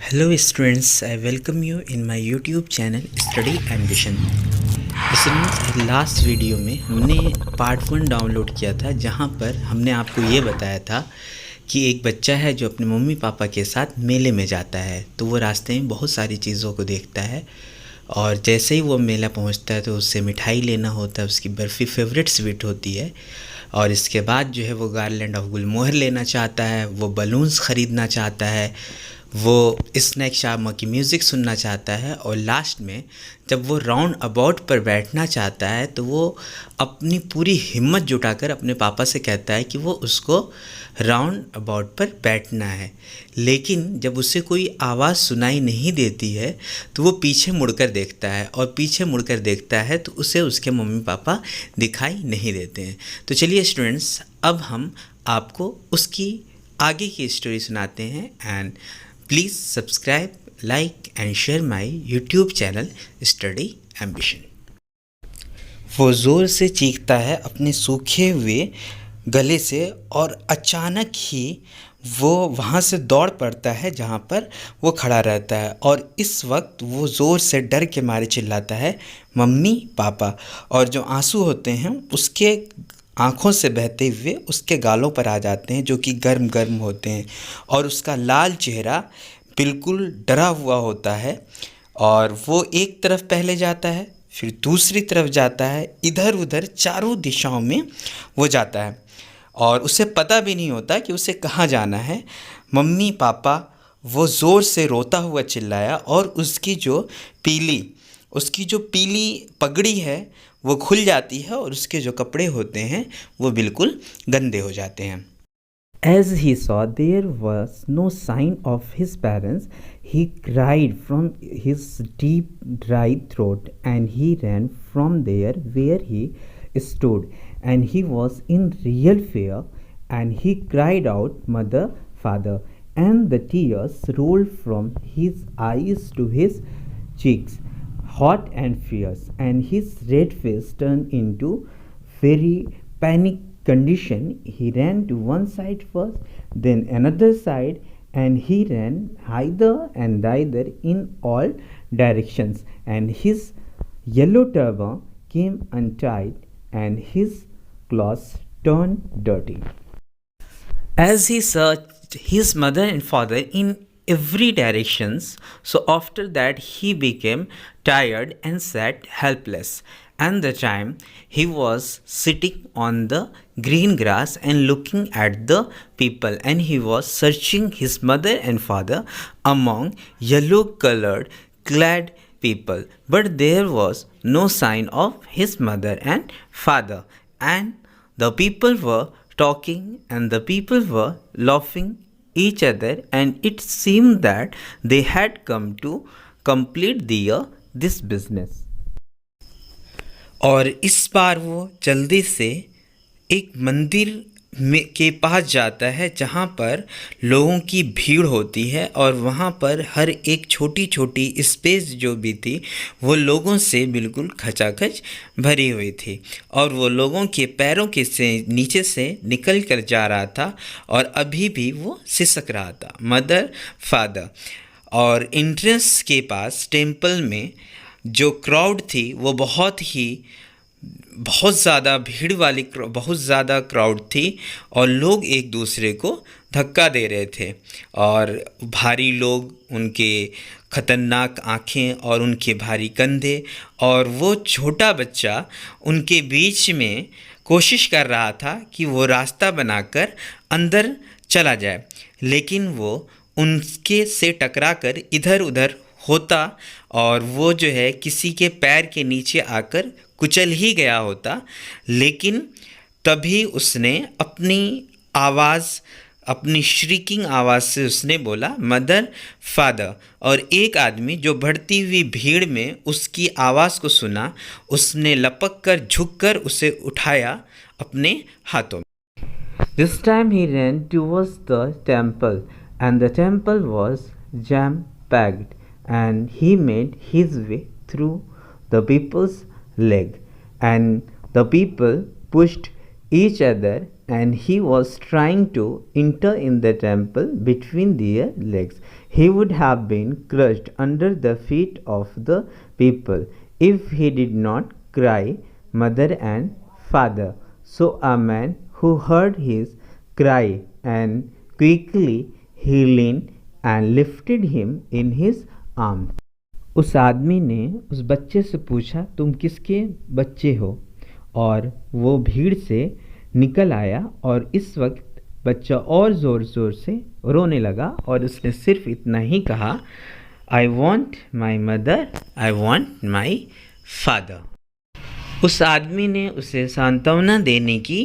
Hello students, I welcome you in my YouTube channel Study Ambition। Students last video में हमने part 1 download किया था, जहां पर हमने आपको ये बताया था कि एक बच्चा है जो अपने मम्मी पापा के साथ मेले में जाता है। तो वो रास्ते में बहुत सारी चीज़ों को देखता है और जैसे ही वो मेला पहुंचता है तो उससे मिठाई लेना होता है, उसकी बर्फ़ी फेवरेट स्वीट होती है। और इसके बाद जो है वो गार्लैंड ऑफ गुलमोहर लेना चाहता है, वो बलून्स ख़रीदना चाहता है, वो स्नैक शामा की म्यूज़िक सुनना चाहता है। और लास्ट में जब वो राउंड अबाउट पर बैठना चाहता है तो वो अपनी पूरी हिम्मत जुटाकर अपने पापा से कहता है कि वो उसको राउंड अबाउट पर बैठना है। लेकिन जब उसे कोई आवाज़ सुनाई नहीं देती है तो वो पीछे मुड़कर देखता है, और पीछे मुड़कर देखता है तो उसे उसके मम्मी पापा दिखाई नहीं देते हैं। तो चलिए स्टूडेंट्स, अब हम आपको उसकी आगे की स्टोरी सुनाते हैं। And please subscribe, like and share my YouTube channel study ambition. वो ज़ोर से चीखता है अपने सूखे हुए गले से, और अचानक ही वो वहाँ से दौड़ पड़ता है जहाँ पर वो खड़ा रहता है। और इस वक्त वो ज़ोर से डर के मारे चिल्लाता है, मम्मी पापा। और जो आंसू होते हैं उसके आँखों से बहते हुए उसके गालों पर आ जाते हैं, जो कि गर्म गर्म होते हैं। और उसका लाल चेहरा बिल्कुल डरा हुआ होता है। और वो एक तरफ पहले जाता है, फिर दूसरी तरफ जाता है, इधर उधर चारों दिशाओं में वो जाता है और उसे पता भी नहीं होता कि उसे कहाँ जाना है। मम्मी पापा, वो ज़ोर से रोता हुआ चिल्लाया, और उसकी जो पीली पगड़ी है वो खुल जाती है, और उसके जो कपड़े होते हैं वो बिल्कुल गंदे हो जाते हैं। As he saw there was no sign of his parents, he cried from his deep dry throat, and he ran from there where he stood, and he was in real fear, and he cried out, Mother, Father, and the tears rolled from his eyes to his cheeks, hot and fierce, and his red face turned into very panic condition. He ran to one side first, then another side, and he ran hither and thither in all directions, and his yellow turban came untied, and his clothes turned dirty. As he searched his mother and father in every directions, so after that he became tired and sat helpless. And the time he was sitting on the green grass and looking at the people, and he was searching his mother and father among yellow colored clad people, but there was no sign of his mother and father. And the people were talking, and the people were laughing each other, and it seemed that they had come to complete this business. और इस बार वो जल्दी से एक मंदिर के पास जाता है, जहाँ पर लोगों की भीड़ होती है, और वहाँ पर हर एक छोटी छोटी स्पेस जो भी थी वो लोगों से बिल्कुल खचाखच भरी हुई थी, और वो लोगों के पैरों के से नीचे से निकल कर जा रहा था, और अभी भी वो सिसक रहा था, मदर फादर। और एंट्रेंस के पास टेम्पल में जो क्राउड थी वो बहुत ज़्यादा क्राउड थी, और लोग एक दूसरे को धक्का दे रहे थे, और भारी लोग, उनके खतरनाक आँखें और उनके भारी कंधे, और वो छोटा बच्चा उनके बीच में कोशिश कर रहा था कि वो रास्ता बनाकर अंदर चला जाए, लेकिन वो उनके से टकराकर इधर उधर होता, और वो जो है किसी के पैर के नीचे आकर कुचल ही गया होता। लेकिन तभी उसने अपनी श्रीकिंग आवाज़ से उसने बोला, मदर फादर। और एक आदमी जो बढ़ती हुई भीड़ में उसकी आवाज़ को सुना, उसने लपक कर झुक कर उसे उठाया अपने हाथों में। This time he ran towards the temple, and the temple was jam-packed, and he made his way through the people's leg, and the people pushed each other, and he was trying to enter in the temple between their legs. He would have been crushed under the feet of the people if he did not cry, Mother and Father. So a man who heard his cry, and quickly he leaned and lifted him in his arms. उस आदमी ने उस बच्चे से पूछा, तुम किसके बच्चे हो? और वो भीड़ से निकल आया, और इस वक्त बच्चा और ज़ोर ज़ोर से रोने लगा, और उसने सिर्फ इतना ही कहा, I want my mother, I want my father. उस आदमी ने उसे सांत्वना देने की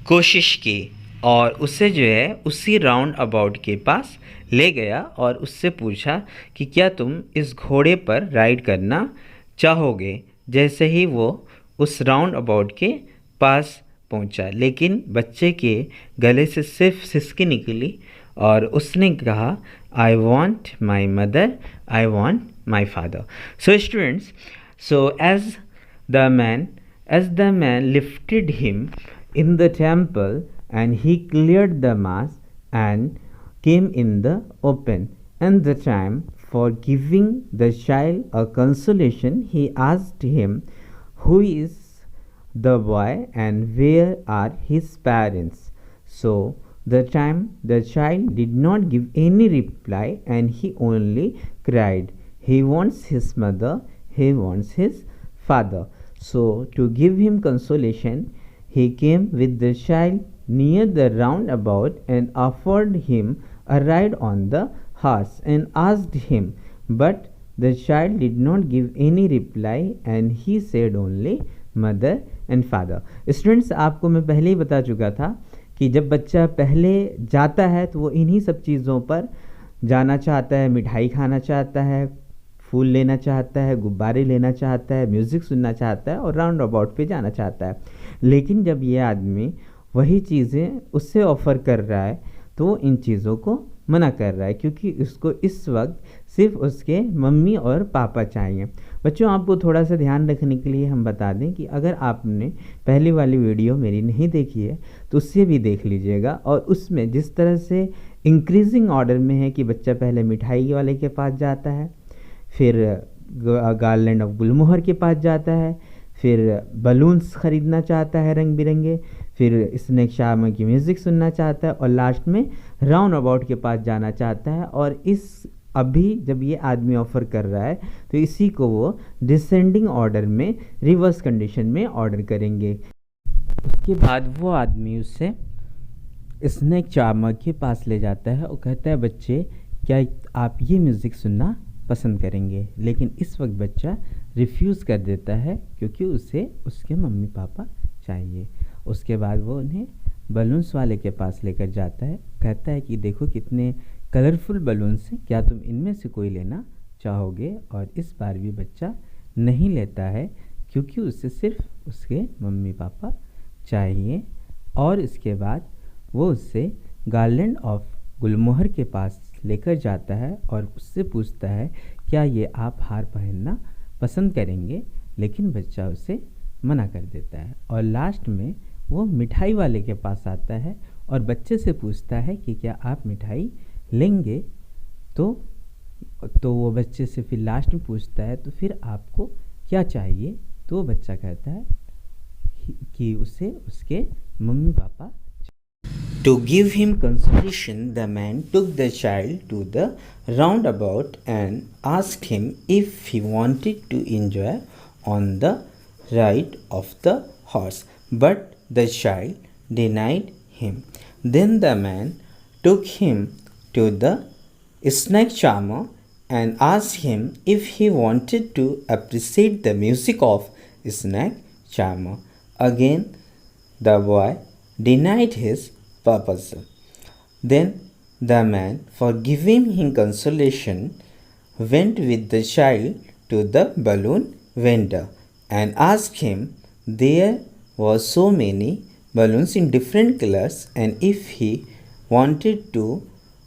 कोशिश की, और उसे जो है उसी राउंड अबाउट के पास ले गया, और उससे पूछा कि क्या तुम इस घोड़े पर राइड करना चाहोगे? जैसे ही वो उस राउंड अबाउट के पास पहुंचा, लेकिन बच्चे के गले से सिर्फ सिसकी निकली, और उसने कहा, I want my mother, I want my father. So students, so as the man lifted him in the temple, and he cleared the mass and came in the open, and the time for giving the child a consolation, he asked him, who is the boy and where are his parents? So the time the child did not give any reply, and he only cried, he wants his mother, he wants his father. So to give him consolation, he came with the child near the roundabout and offered him a ride on the horse and asked him, but the child did not give any reply, and he said only mother and father. Students, आपको मैं पहले ही बता चुका था कि जब बच्चा पहले जाता है तो वो इन्हीं सब चीज़ों पर जाना चाहता है, मिठाई खाना चाहता है, फूल लेना चाहता है, गुब्बारे लेना चाहता है, म्यूज़िक सुनना चाहता है, और राउंड अबाउट पे जाना चाहता है। लेकिन जब ये आदमी वही चीज़ें उससे ऑफ़र कर रहा है तो वो इन चीज़ों को मना कर रहा है, क्योंकि उसको इस वक्त सिर्फ उसके मम्मी और पापा चाहिए। बच्चों, आपको थोड़ा सा ध्यान रखने के लिए हम बता दें कि अगर आपने पहली वाली वीडियो मेरी नहीं देखी है तो उससे भी देख लीजिएगा, और उसमें जिस तरह से इंक्रीजिंग ऑर्डर में है कि बच्चा पहले मिठाई वाले के पास जाता है, फिर गार्लैंड ऑफ गुलमोहर के पास जाता है, फिर बलून्स ख़रीदना चाहता है रंग बिरंगे, फिर स्नैक शाम की म्यूज़िक सुनना चाहता है, और लास्ट में राउंड अबाउट के पास जाना चाहता है। और इस अभी जब ये आदमी ऑफ़र कर रहा है तो इसी को वो डिसेंडिंग ऑर्डर में, रिवर्स कंडीशन में ऑर्डर करेंगे। उसके बाद वो आदमी उससे स्नैक चामक के पास ले जाता है और कहता है, बच्चे क्या आप ये म्यूज़िक सुनना पसंद करेंगे? लेकिन इस वक्त बच्चा रिफ्यूज़ कर देता है, क्योंकि उसे उसके मम्मी पापा चाहिए। उसके बाद वो उन्हें बलून्स वाले के पास लेकर जाता है, कहता है कि देखो कितने कलरफुल बलून्स हैं, क्या तुम इनमें से कोई लेना चाहोगे? और इस बार भी बच्चा नहीं लेता है, क्योंकि उसे सिर्फ उसके मम्मी पापा चाहिए। और इसके बाद वो उससे गार्लैंड ऑफ गुलमोहर के पास लेकर जाता है और उससे पूछता है, क्या ये आप हार पहनना पसंद करेंगे? लेकिन बच्चा उसे मना कर देता है। और लास्ट में वो मिठाई वाले के पास आता है और बच्चे से पूछता है कि क्या आप मिठाई लेंगे? तो वो बच्चे से फिर लास्ट में पूछता है, तो फिर आपको क्या चाहिए? तो वो बच्चा कहता है कि उसे उसके mummy papa. To give him consolation, the man took the child to the roundabout and asked him if he wanted to enjoy on the ride of the horse, but the child denied him. Then the man took him to the snack charmer and asked him if he wanted to appreciate the music of snack charmer. Again, the boy denied his proposal. Then the man, for giving him consolation, went with the child to the balloon vendor and asked him there were so many balloons in different colors and if he wanted to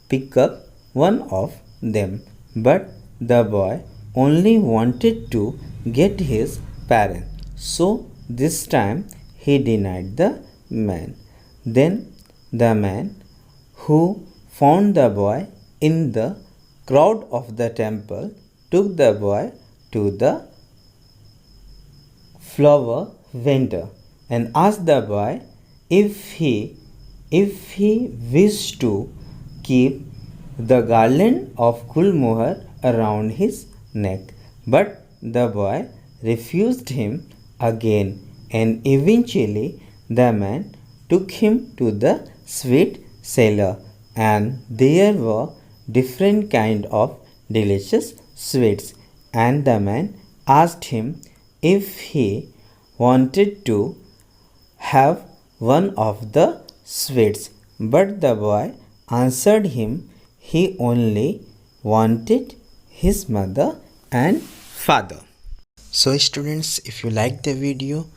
pick up one of them. But the boy only wanted to get his parents. So this time he denied the man. Then the man who found the boy in the crowd of the temple took the boy to the flower vendor and asked the boy if he wished to keep the garland of Gulmohar around his neck. But the boy refused him again, and eventually the man took him to the sweet cellar, and there were different kind of delicious sweets, and the man asked him if he wanted to have one of the sweets, but the boy answered him he only wanted his mother and father. So students, if you like the video,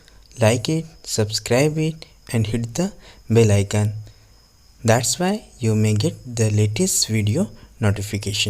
like it, subscribe it and hit the bell icon. That's why you may get the latest video notification.